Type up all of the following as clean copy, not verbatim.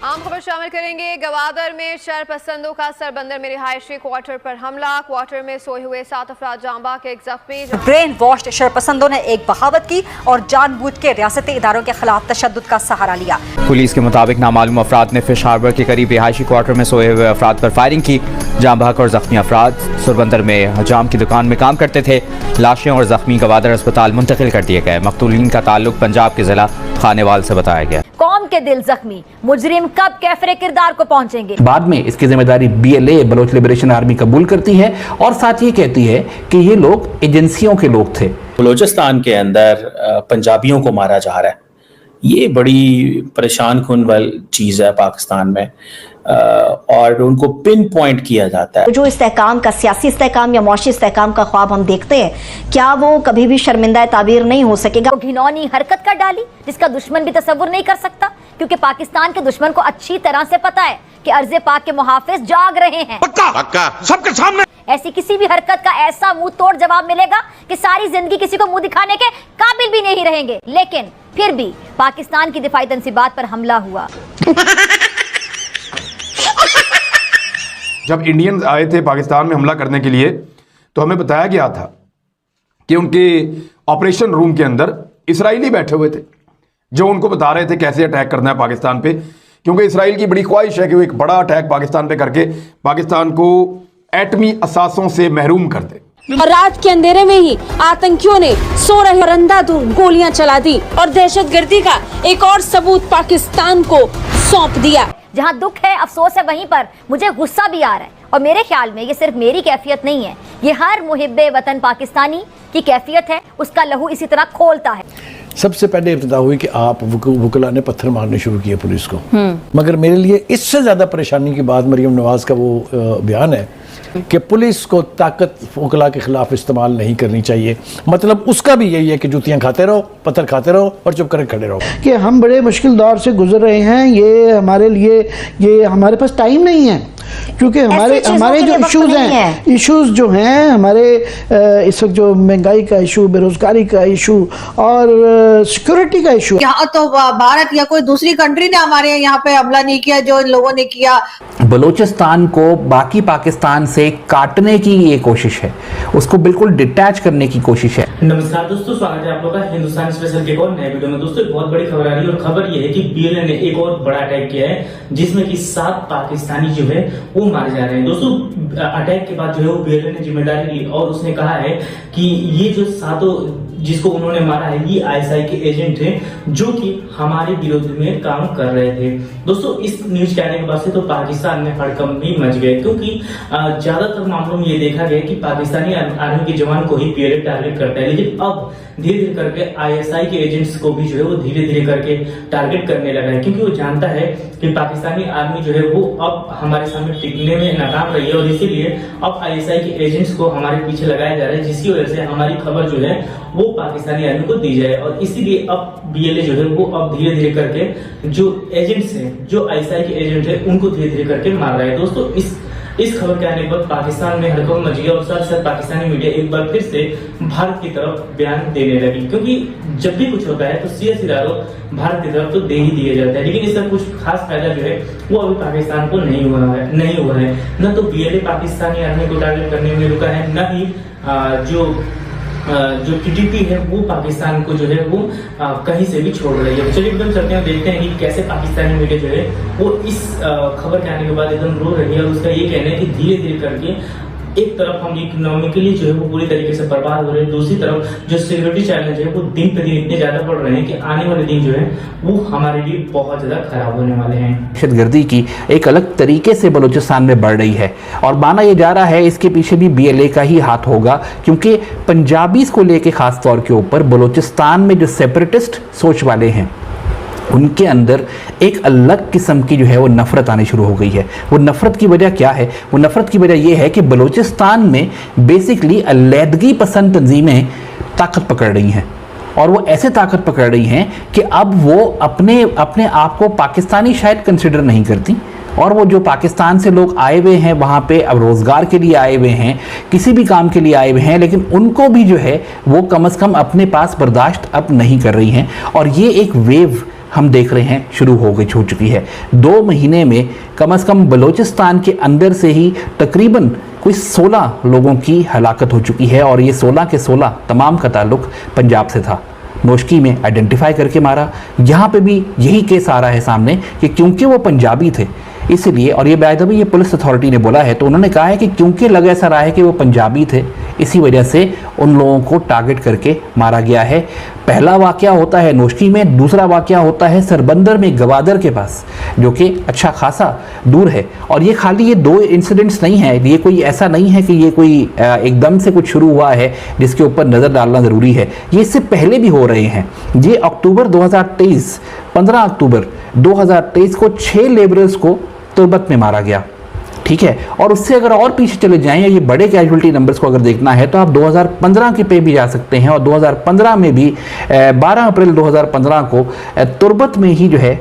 आम खबर शामिल करेंगे। गवादर में शरपसंदों का सरबंदर में रिहायशी क्वार्टर पर हमला। क्वार्टर में सोए हुए 7 अफराद जांबा के एक जख्मी। ब्रेन वॉश्ड शरपसंदों ने एक बगावत की और जानबूझ के रियासती इदारों के खिलाफ तशद्दुद का सहारा लिया। पुलिस के मुताबिक नामालूम अफराद ने फिश हार्बर के करीब रिहायशी क्वार्टर में सोए हुए अफराद पर फायरिंग की। जाँ बहक और जख्मी अफराद सरबंदर में हजाम की दुकान में काम करते थे। लाशें और जख्मी गवादर अस्पताल मुंतकिल कर दिए गए। मकतूलीन का ताल्लुक पंजाब के जिला खानेवाल से बताया गया। कौम के दिल जख्मी, मुजरिम कब कैफरे किरदार को पहुंचेंगे? बाद में इसकी जिम्मेदारी BLA बलोच लिबरेशन आर्मी कबूल करती है और साथ ये कहती है कि ये लोग एजेंसियों के लोग थे। बलोचिस्तान के अंदर पंजाबियों को मारा जा रहा है, ये बड़ी परेशान कुन वाली चीज़ है पाकिस्तान में, और उनको पिन पॉइंट किया जाता है। जो इस्तेहकाम का सियासी इस्तेहकाम या मुआशी इस्तेहकाम का ख्वाब हम देखते हैं, क्या वो कभी भी शर्मिंदा ताबीर नहीं हो सकेगा? तो घिनौनी हरकत कर डाली जिसका दुश्मन भी तसव्वुर नहीं कर सकता, क्योंकि पाकिस्तान के दुश्मन को अच्छी तरह से पता है कि अर्ज़े पाक के मुहाफिज जाग रहे हैं। पक्का सबके सामने ऐसी किसी भी हरकत का ऐसा मुंह तोड़ जवाब मिलेगा कि सारी जिंदगी किसी को मुंह दिखाने के काबिल भी नहीं रहेंगे। लेकिन फिर भी पाकिस्तान की दिफाई तंसीबात पर हमला हुआ। जब इंडियंस आए थे पाकिस्तान में हमला करने के लिए, तो हमें बताया गया था कि उनके ऑपरेशन रूम के अंदर इसराइली बैठे हुए थे, जो उनको बता रहे थे कैसे अटैक करना है पाकिस्तान पे, क्योंकि इसराइल की बड़ी ख्वाहिश है कि वो एक बड़ा अटैक पाकिस्तान पे करके पाकिस्तान को एटमी असासों से महरूम कर दे। और रात के अंधेरे में ही आतंकियों ने सो रहे और अंधाधुंध गोलियां चला दी और दहशतगर्दी का एक और सबूत पाकिस्तान को सौंप दिया। जहां दुख है, अफसोस है, वहीं पर मुझे गुस्सा भी आ रहा है। और मेरे ख्याल में ये सिर्फ मेरी कैफियत नहीं है, ये हर मुहिब्बे वतन पाकिस्तानी की कैफियत है। उसका लहू इसी तरह खोलता है। सबसे पहले इब्तिदा हुई कि आप वकला ने पत्थर मारने शुरू किए पुलिस को, मगर मेरे लिए इससे ज़्यादा परेशानी की बात मरियम नवाज का वो बयान है कि पुलिस को ताकत वकला के खिलाफ इस्तेमाल नहीं करनी चाहिए। मतलब उसका भी यही है कि जूतियाँ खाते रहो, पत्थर खाते रहो और चुप करके खड़े रहो। कि हम बड़े मुश्किल दौर से गुजर रहे हैं, ये हमारे लिए, ये हमारे पास टाइम नहीं है, क्योंकि हमारे जो इश्यूज हैं, इश्यूज जो हैं हमारे इस वक्त, जो महंगाई का इशू, बेरोजगारी का इशू और सिक्योरिटी का इशू। यहाँ तो भारत या कोई दूसरी कंट्री ने हमारे यहाँ पे हमला नहीं किया जो इन लोगों ने किया। बलोचिस्तान को बाकी पाकिस्तान से काटने की ये कोशिश है, उसको बिल्कुल डिटैच करने की कोशिश है। नमस्कार दोस्तों, स्वागत है आप लोगों का हिंदुस्तान स्पेशल के एक और नए वीडियो में। दोस्तों बहुत बड़ी खबर आ रही है और खबर ये है कि BLA ने एक और बड़ा अटैक किया है, जिसमें कि 7 पाकिस्तानी जो है वो मारे जा रहे हैं। दोस्तों अटैक के बाद जो है वो BLA ने जिम्मेदारी ली और उसने कहा है कि ये जो 7 जिसको उन्होंने मारा है, ये ISI के एजेंट थे जो कि हमारे विरोध में काम कर रहे थे। दोस्तों इस न्यूज के आने के बाद से तो पाकिस्तान में हड़कंप भी मच गए, क्योंकि ज्यादातर मामलों में ये देखा गया कि पाकिस्तानी आर्मी के जवान को ही BLA टारगेट करता है, लेकिन अब धीरे धीरे करके ISI के एजेंट्स को भी जो है वो धीरे धीरे करके टारगेट करने लगा है, क्योंकि वो जानता है कि पाकिस्तानी आर्मी जो है वो अब हमारे सामने टिकने में नाकाम रही है और इसीलिए अब ISI के एजेंट्स को हमारे पीछे लगाया जा रहा है, जिसकी वजह से हमारी खबर जो है वो पाकिस्तानी आर्मी को दी जाए। और इसीलिए अब BLA जो है वो अब धीरे धीरे करके जो एजेंट्स हैं, जो ISI के एजेंट है, उनको धीरे धीरे करके मार रहा है। दोस्तों इस खबर के आने पर पाकिस्तान में हड़कंप मच गया और साथ साथ पाकिस्तानी मीडिया एक बार फिर से भारत की तरफ बयान देने लगी, क्योंकि जब भी कुछ होता है तो सीधा भारत की तरफ तो दे ही दिया जाता है, लेकिन इसका कुछ खास फायदा जो है वो अभी पाकिस्तान को नहीं हुआ है। न तो BLA पाकिस्तानी आर्मी को टारगेट करने में रुका है, न ही जो TTP है वो पाकिस्तान को जो है वो कहीं से भी छोड़ रही है। चलिए एकदम चलते हैं, देखते हैं कि कैसे पाकिस्तानी मीडिया जो है वो इस खबर के आने के बाद एकदम रो रही है और उसका ये कहना है कि धीरे धीरे करके एक तरफ हम इकोनॉमिकली जो है वो पूरी तरीके से बर्बाद हो रहे हैं, दूसरी तरफ जो सिक्योरिटी चैलेंज है वो दिन पे दिन इतने ज्यादा बढ़ रहे हैं कि आने वाले दिन जो है वो हमारे लिए बहुत ज्यादा खराब होने वाले हैं। दहशतगर्दी की एक अलग तरीके से बलूचिस्तान में बढ़ रही है और माना यह जा रहा है इसके पीछे भी BLA का ही हाथ होगा, क्योंकि पंजाबीज को लेके खास तौर के ऊपर बलूचिस्तान में जो सेपरेटिस्ट सोच वाले हैं उनके अंदर एक अलग किस्म की जो है वो नफ़रत आनी शुरू हो गई है। वो नफ़रत की वजह क्या है? वो नफ़रत की वजह ये है कि बलूचिस्तान में बेसिकली अलैदगी पसंद तंजीमें ताकत पकड़ रही हैं और वो ऐसे ताकत पकड़ रही हैं कि अब वो अपने आप को पाकिस्तानी शायद कंसिडर नहीं करती, और वो जो पाकिस्तान से लोग आए हुए हैं वहाँ पे अब रोज़गार के लिए आए हुए हैं, किसी भी काम के लिए आए हुए हैं, लेकिन उनको भी जो है वो कम से कम अपने पास बर्दाश्त अब नहीं कर रही हैं। और ये एक वेव हम देख रहे हैं शुरू हो चुकी है। 2 महीने में कम से कम बलूचिस्तान के अंदर से ही तकरीबन कोई 16 लोगों की हलाकत हो चुकी है और ये 16 के 16 तमाम का ताल्लुक पंजाब से था। नोशकी में आइडेंटिफाई करके मारा। यहाँ पे भी यही केस आ रहा है सामने कि क्योंकि वो पंजाबी थे इसलिए, और ये बाय द वे ये पुलिस अथॉरिटी ने बोला है, तो उन्होंने कहा है कि क्योंकि लग ऐसा रहा है कि वो पंजाबी थे इसी वजह से उन लोगों को टारगेट करके मारा गया है। पहला वाकया होता है नोशकी में, दूसरा वाकया होता है सरबंदर में गवादर के पास, जो कि अच्छा खासा दूर है। और ये खाली ये 2 इंसिडेंट्स नहीं है, ये कोई ऐसा नहीं है कि ये कोई एकदम से कुछ शुरू हुआ है जिसके ऊपर नज़र डालना ज़रूरी है। ये इससे पहले भी हो रहे हैं। ये अक्टूबर 2023 15 अक्टूबर 2023 को 6 लेबरर्स को तुर्बत में मारा गया, ठीक है। और उससे अगर और पीछे चले जाएं, ये बड़े कैजुअलिटी नंबर्स को अगर देखना है तो आप 2015 के पे भी जा सकते हैं। और 2015 में भी 12 अप्रैल 2015 को तुर्बत में ही जो है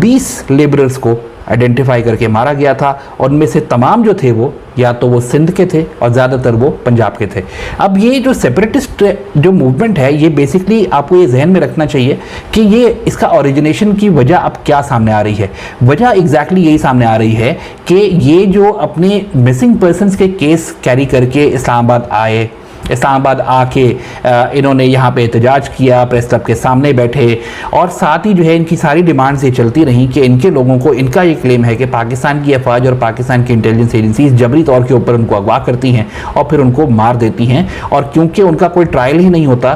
20 लेबरर्स को आइडेंटिफाई करके मारा गया था। और उनमें से तमाम जो थे वो या तो वो सिंध के थे और ज़्यादातर वो पंजाब के थे। अब ये जो सेपरेटिस्ट जो मूवमेंट है, ये बेसिकली आपको ये जहन में रखना चाहिए कि ये इसका ओरिजिनेशन की वजह अब क्या सामने आ रही है। वजह एग्जैक्टली यही सामने आ रही है कि ये जो अपने मिसिंग पर्सनस के केस कैरी करके इस्लामाबाद आए, इस्लामाबाद आके इन्होंने यहाँ पे एहतजाज किया, प्रेस क्लब के सामने बैठे, और साथ ही जो है इनकी सारी डिमांड्स ये चलती रहीं कि इनके लोगों को, इनका ये क्लेम है कि पाकिस्तान की अफवाज और पाकिस्तान की इंटेलिजेंस एजेंसीज जबरी तौर के ऊपर उनको अगवा करती हैं और फिर उनको मार देती हैं। और क्योंकि उनका कोई ट्रायल ही नहीं होता,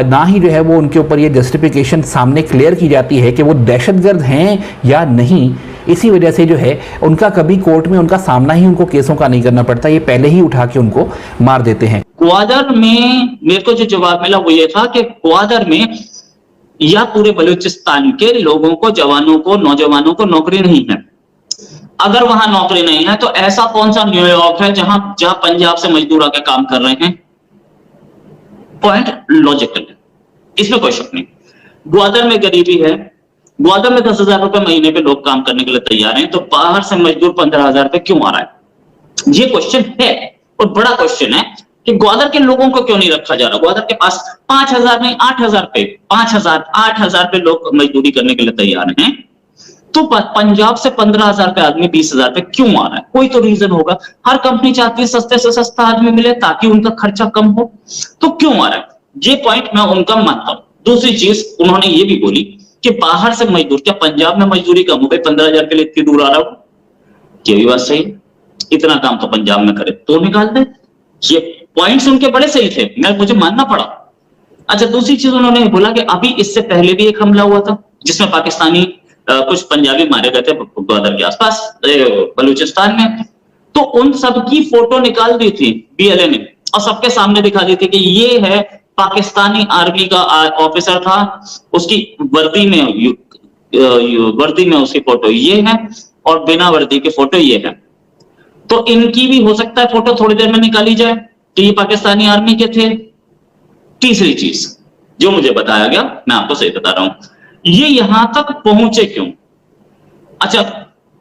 ना ही जो है वो उनके ऊपर ये जस्टिफिकेशन सामने क्लियर की जाती है कि वो दहशतगर्द हैं या नहीं, इसी वजह से जो है उनका कभी कोर्ट में उनका सामना ही उनको केसों का नहीं करना पड़ता, ये पहले ही उठा के उनको मार देते हैं। ग्वादर में मेरे को जो जवाब मिला वो ये था कि ग्वादर में या पूरे बलूचिस्तान के लोगों को, जवानों को, नौजवानों को नौकरी नहीं है। अगर वहां नौकरी नहीं है तो ऐसा कौन सा न्यूयॉर्क है जहां पंजाब से मजदूर आके काम कर रहे हैं? पॉइंट लॉजिकल है, इसमें कोई शक नहीं। ग्वादर में गरीबी है, ग्वादर में 10,000 रुपए महीने पे लोग काम करने के लिए तैयार हैं, तो बाहर से मजदूर 15,000 रुपए क्यों आ रहा है? ये क्वेश्चन है और बड़ा क्वेश्चन है कि ग्वादर के लोगों को क्यों नहीं रखा जा रहा। ग्वादर के पास 5,000 नहीं 8,000 पे 8,000 पे लोग मजदूरी करने के लिए तैयार हैं, तो पंजाब से 15,000 पे आदमी 20,000 पे क्यों आ रहा है? कोई तो रीजन होगा। हर कंपनी चाहती है सस्ते से सस्ता आदमी मिले ताकि उनका खर्चा कम हो, तो क्यों आ रहा है? ये पॉइंट मैं उनका मानता हूं। दूसरी चीज उन्होंने ये भी बोली कि बाहर से मजदूर, क्या पंजाब में मजदूरी कम हो गई? 15,000 के लिए इतनी दूर आ रहा हो, ये भी बात सही। इतना काम तो पंजाब में करे तो निकाल दे। ये पॉइंट्स उनके बड़े सही थे, मुझे मानना पड़ा। अच्छा, दूसरी चीज उन्होंने बोला कि अभी इससे पहले भी एक हमला हुआ था जिसमें पाकिस्तानी कुछ पंजाबी मारे गए थे ग्वादर के आसपास बलूचिस्तान में, तो उन सब की फोटो निकाल दी थी बीएलए ने और सबके सामने दिखा दी थी कि ये है पाकिस्तानी आर्मी का ऑफिसर था, उसकी वर्दी में उसकी फोटो ये है और बिना वर्दी के फोटो ये है। तो इनकी भी हो सकता है फोटो थोड़ी देर में निकाली जाए कि ये पाकिस्तानी आर्मी के थे। तीसरी चीज जो मुझे बताया गया, मैं आपको सही बता रहा हूं, ये यहां तक पहुंचे क्यों? अच्छा,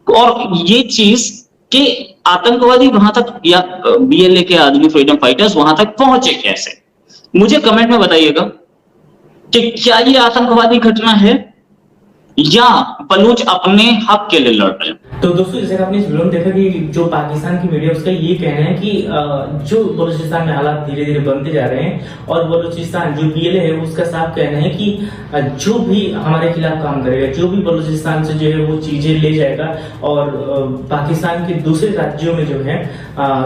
और ये चीज कि आतंकवादी वहां तक या बीएलए के आदमी, फ्रीडम फाइटर्स वहां तक पहुंचे कैसे? मुझे कमेंट में बताइएगा कि क्या ये आतंकवादी घटना है या बलूच अपने हक के लिए लड़ रहे हैं। तो दोस्तों, जैसे आपने इस वीडियो में देखा कि जो पाकिस्तान की मीडिया उसका ये कहना है कि जो बलूचिस्तान में हालात धीरे धीरे बनते जा रहे हैं, और बलूचिस्तान जो बीएलए है उसका साफ कहना है कि जो भी हमारे खिलाफ काम करेगा, जो भी बलूचिस्तान से जो है वो चीजें ले जाएगा और पाकिस्तान के दूसरे राज्यों में जो है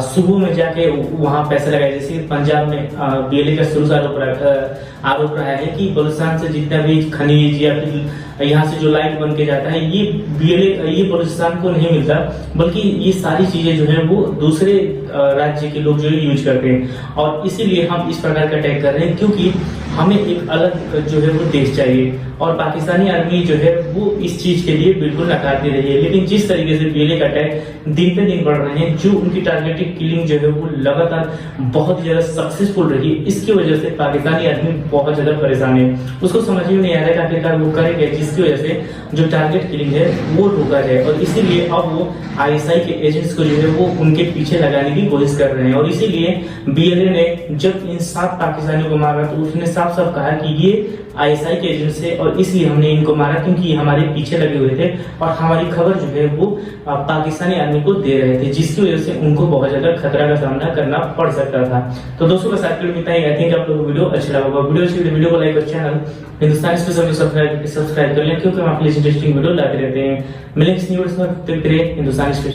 सुबह में जाके वहां पैसे लगाए। जैसे पंजाब में बीएलए का शुरू से आरोप रहा है कि बलूचिस्तान से जितना भी खनिज या फिर यहाँ से जो लाइट बन के जाता है, ये बीएलए, ये बलूचिस्तान को नहीं मिलता, बल्कि ये सारी चीजें जो है वो दूसरे राज्य के लोग जो है यूज करते हैं। और इसीलिए हम इस प्रकार का अटैक कर रहे हैं क्योंकि हमें एक अलग जो है वो देश चाहिए। और पाकिस्तानी आर्मी जो है वो इस चीज के लिए बिल्कुल नकार दे रही है। लेकिन जिस तरीके से बीएलए का अटैक दिन पे दिन बढ़ रहे हैं, जो उनकी टारगेटेड किलिंग जो है वो लगातार बहुत ज्यादा सक्सेसफुल रही है, इसकी वजह से पाकिस्तानी आर्मी बहुत ज्यादा परेशान है। उसको समझ में नहीं आ रहा है कि आखिरकार वो करेंगे जिसकी वजह से जो टारगेट किलिंग है वो रोका जाए। और इसीलिए अब वो आईएसआई के एजेंट्स को जो है वो उनके पीछे लगाने की की कोशिश कर रहे हैं। और इसीलिए बीएलए ने जब इन 7 पाकिस्तानियों को मारा तो उसने साफ साफ कहा कि ये आईएसआई के एजेंट से और इसलिए हमने इनको मारा क्योंकि ये हमारे पीछे लगे हुए थे और हमारी खबर जो है वो पाकिस्तानी आर्मी को दे रहे थे, जिसकी वजह से उनको बहुत ज्यादा खतरा का सामना करना पड़ सकता था। तो दोस्तों बस आज के लिए इतना ही। आई थिंक आप लोगों को वीडियो अच्छा लगा होगा। वीडियो को लाइक और चैनल हिंदुस्तानी स्पेशल को सब्सक्राइब कर लें क्योंकि हम आपके लिए इंटरेस्टिंग वीडियो लाते रहते हैं। मिलेंगे इस न्यूज़ में, हिंदुस्तानी स्पेशल।